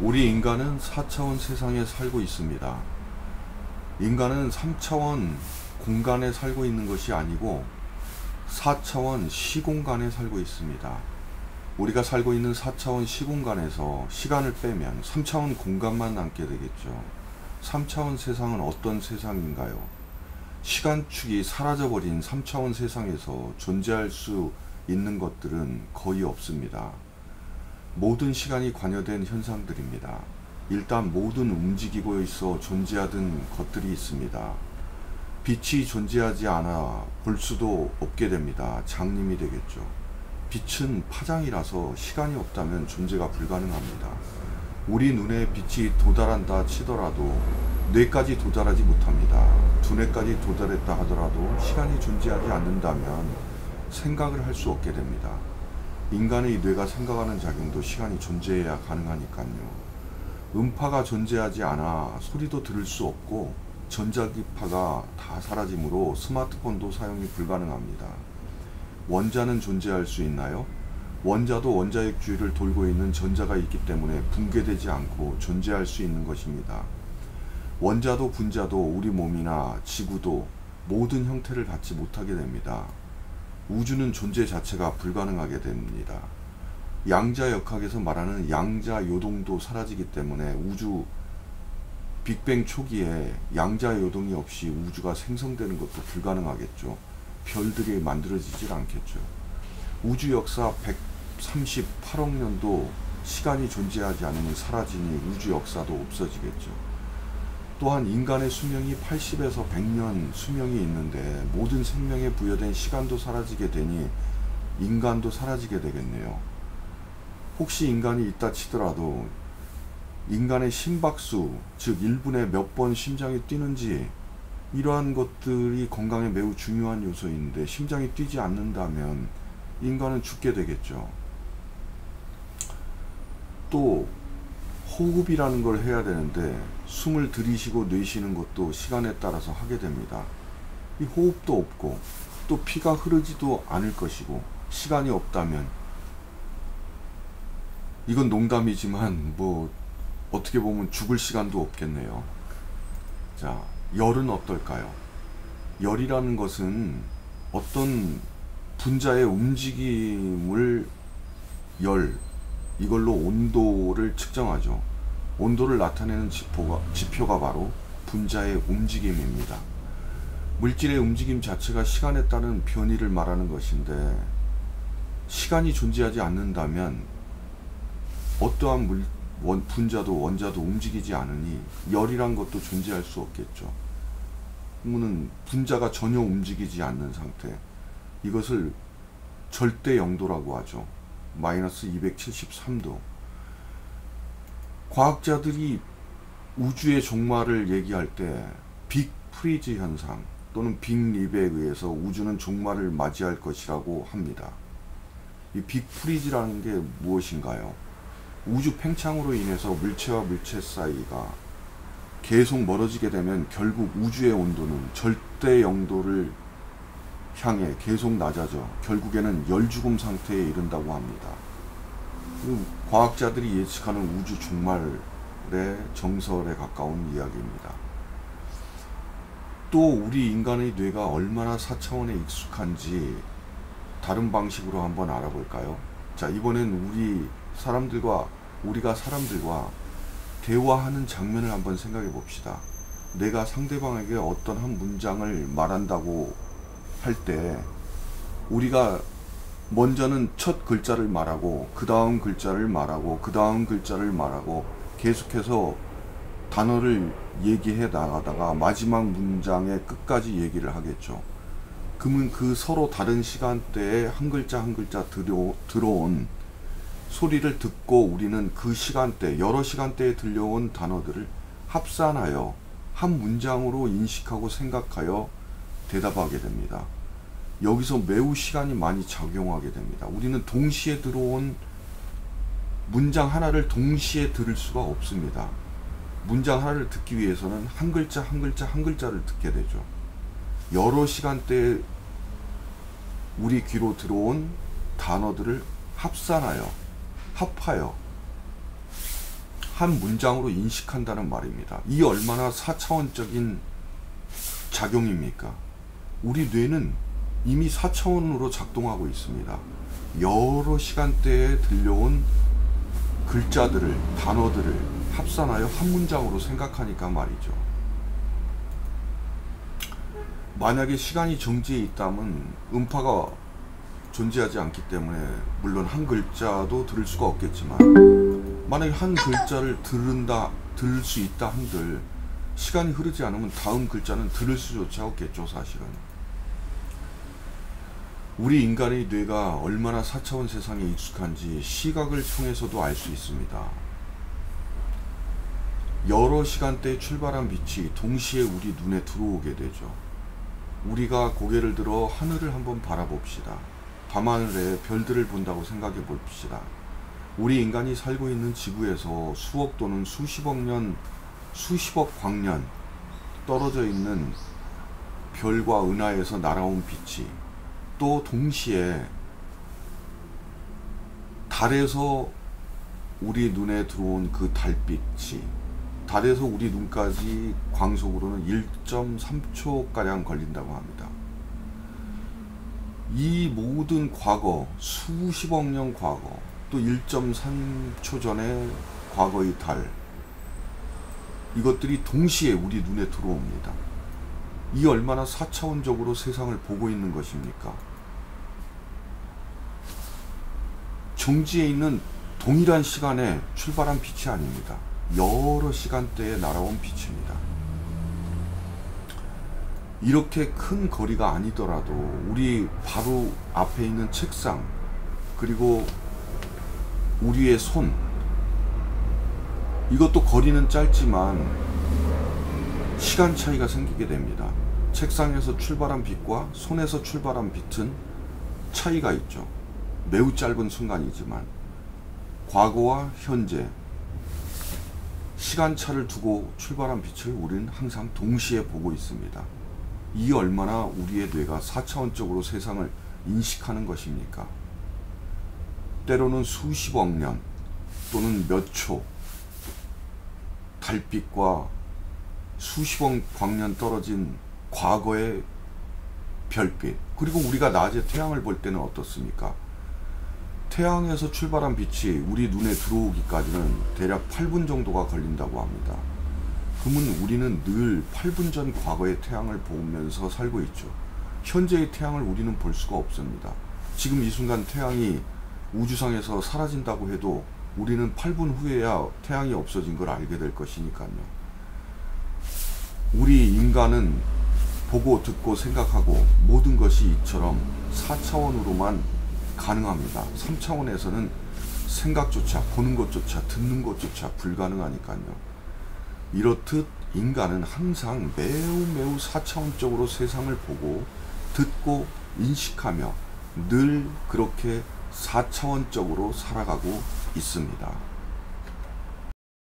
우리 인간은 4차원 세상에 살고 있습니다. 인간은 3차원 공간에 살고 있는 것이 아니고 4차원 시공간에 살고 있습니다. 우리가 살고 있는 4차원 시공간에서 시간을 빼면 3차원 공간만 남게 되겠죠. 3차원 세상은 어떤 세상인가요? 시간축이 사라져버린 3차원 세상에서 존재할 수 있는 것들은 거의 없습니다. 모든 시간이 관여된 현상들입니다. 일단 모든 움직이고 있어 존재하던 것들이 있습니다. 빛이 존재하지 않아 볼 수도 없게 됩니다. 장님이 되겠죠. 빛은 파장이라서 시간이 없다면 존재가 불가능합니다. 우리 눈에 빛이 도달한다 치더라도 뇌까지 도달하지 못합니다. 두뇌까지 도달했다 하더라도 시간이 존재하지 않는다면 생각을 할 수 없게 됩니다. 인간의 뇌가 생각하는 작용도 시간이 존재해야 가능하니까요. 음파가 존재하지 않아 소리도 들을 수 없고 전자기파가 다 사라지므로 스마트폰도 사용이 불가능합니다. 원자는 존재할 수 있나요? 원자도 원자핵주의를 돌고 있는 전자가 있기 때문에 붕괴되지 않고 존재할 수 있는 것입니다. 원자도 분자도 우리 몸이나 지구도 모든 형태를 갖지 못하게 됩니다. 우주는 존재 자체가 불가능하게 됩니다. 양자역학에서 말하는 양자요동도 사라지기 때문에 우주 빅뱅 초기에 양자요동이 없이 우주가 생성되는 것도 불가능하겠죠. 별들이 만들어지질 않겠죠. 우주 역사 138억 년도 시간이 존재하지 않으면 사라지니 우주 역사도 없어지겠죠. 또한 인간의 수명이 80에서 100년 수명이 있는데 모든 생명에 부여된 시간도 사라지게 되니 인간도 사라지게 되겠네요. 혹시 인간이 있다 치더라도 인간의 심박수, 즉 1분에 몇 번 심장이 뛰는지 이러한 것들이 건강에 매우 중요한 요소인데 심장이 뛰지 않는다면 인간은 죽게 되겠죠. 또 호흡이라는 걸 해야 되는데 숨을 들이쉬고 내쉬는 것도 시간에 따라서 하게 됩니다. 이 호흡도 없고 또 피가 흐르지도 않을 것이고 시간이 없다면 이건 농담이지만 뭐 어떻게 보면 죽을 시간도 없겠네요. 자, 열은 어떨까요? 열이라는 것은 어떤 분자의 움직임을 이걸로 온도를 측정하죠. 온도를 나타내는 지표가 바로 분자의 움직임입니다. 물질의 움직임 자체가 시간에 따른 변이를 말하는 것인데 시간이 존재하지 않는다면 어떠한 분자도 원자도 움직이지 않으니 열이란 것도 존재할 수 없겠죠. 그러면 분자가 전혀 움직이지 않는 상태, 이것을 절대 영도라고 하죠. 마이너스 273도. 과학자들이 우주의 종말을 얘기할 때 빅 프리즈 현상 또는 빅립에 의해서 우주는 종말을 맞이할 것이라고 합니다. 이 빅 프리즈라는 게 무엇인가요? 우주 팽창으로 인해서 물체와 물체 사이가 계속 멀어지게 되면 결국 우주의 온도는 절대 영도를 향해 계속 낮아져 결국에는 열죽음 상태에 이른다고 합니다. 과학자들이 예측하는 우주 종말의 정설에 가까운 이야기입니다. 또 우리 인간의 뇌가 얼마나 4차원에 익숙한지 다른 방식으로 한번 알아볼까요? 자, 이번엔 우리가 사람들과 대화하는 장면을 한번 생각해 봅시다. 내가 상대방에게 어떤 한 문장을 말한다고 할 때 우리가 먼저는 첫 글자를 말하고 그 다음 글자를 말하고 그 다음 글자를 말하고 계속해서 단어를 얘기해 나가다가 마지막 문장의 끝까지 얘기를 하겠죠. 그러면 그 서로 다른 시간대에 한 글자 한 글자 들어온 소리를 듣고 우리는 그 시간대, 여러 시간대에 들려온 단어들을 합산하여 한 문장으로 인식하고 생각하여 대답하게 됩니다. 여기서 매우 시간이 많이 작용하게 됩니다. 우리는 동시에 들어온 문장 하나를 동시에 들을 수가 없습니다. 문장 하나를 듣기 위해서는 한 글자 한 글자 한 글자를 듣게 되죠. 여러 시간대에 우리 귀로 들어온 단어들을 합산하여 합하여 한 문장으로 인식한다는 말입니다. 이 얼마나 4차원적인 작용입니까? 우리 뇌는 이미 4차원으로 작동하고 있습니다. 여러 시간대에 들려온 글자들을, 단어들을 합산하여 한 문장으로 생각하니까 말이죠. 만약에 시간이 정지해 있다면 음파가 존재하지 않기 때문에 물론 한 글자도 들을 수가 없겠지만, 만약에 한 글자를 들을 수 있다 한들 시간이 흐르지 않으면 다음 글자는 들을 수조차 없겠죠. 사실은 우리 인간의 뇌가 얼마나 4차원 세상에 익숙한지 시각을 통해서도 알 수 있습니다. 여러 시간대에 출발한 빛이 동시에 우리 눈에 들어오게 되죠. 우리가 고개를 들어 하늘을 한번 바라봅시다. 밤하늘에 별들을 본다고 생각해 봅시다. 우리 인간이 살고 있는 지구에서 수억 또는 수십억 년, 수십억 광년 떨어져 있는 별과 은하에서 날아온 빛이 또 동시에 달에서 우리 눈에 들어온 그 달빛이 달에서 우리 눈까지 광속으로는 1.3초가량 걸린다고 합니다. 이 모든 과거, 수십억 년 과거, 또 1.3초 전의 과거의 달, 이것들이 동시에 우리 눈에 들어옵니다. 이 얼마나 4차원적으로 세상을 보고 있는 것입니까? 정지에 있는 동일한 시간에 출발한 빛이 아닙니다. 여러 시간대에 날아온 빛입니다. 이렇게 큰 거리가 아니더라도 우리 바로 앞에 있는 책상, 그리고 우리의 손, 이것도 거리는 짧지만 시간 차이가 생기게 됩니다. 책상에서 출발한 빛과 손에서 출발한 빛은 차이가 있죠. 매우 짧은 순간이지만 과거와 현재 시간차를 두고 출발한 빛을 우리는 항상 동시에 보고 있습니다. 이 얼마나 우리의 뇌가 4차원적으로 세상을 인식하는 것입니까? 때로는 수십억 년 또는 몇 초, 달빛과 수십억 광년 떨어진 과거의 별빛, 그리고 우리가 낮에 태양을 볼 때는 어떻습니까? 태양에서 출발한 빛이 우리 눈에 들어오기까지는 대략 8분 정도가 걸린다고 합니다. 그러면 우리는 늘 8분 전 과거의 태양을 보면서 살고 있죠. 현재의 태양을 우리는 볼 수가 없습니다. 지금 이 순간 태양이 우주상에서 사라진다고 해도 우리는 8분 후에야 태양이 없어진 걸 알게 될 것이니까요. 우리 인간은 보고 듣고 생각하고 모든 것이 이처럼 4차원으로만 가능합니다. 3차원에서는 생각조차, 보는 것조차, 듣는 것조차 불가능하니까요. 이렇듯 인간은 항상 매우 4차원적으로 세상을 보고 듣고 인식하며 늘 그렇게 4차원적으로 살아가고 있습니다.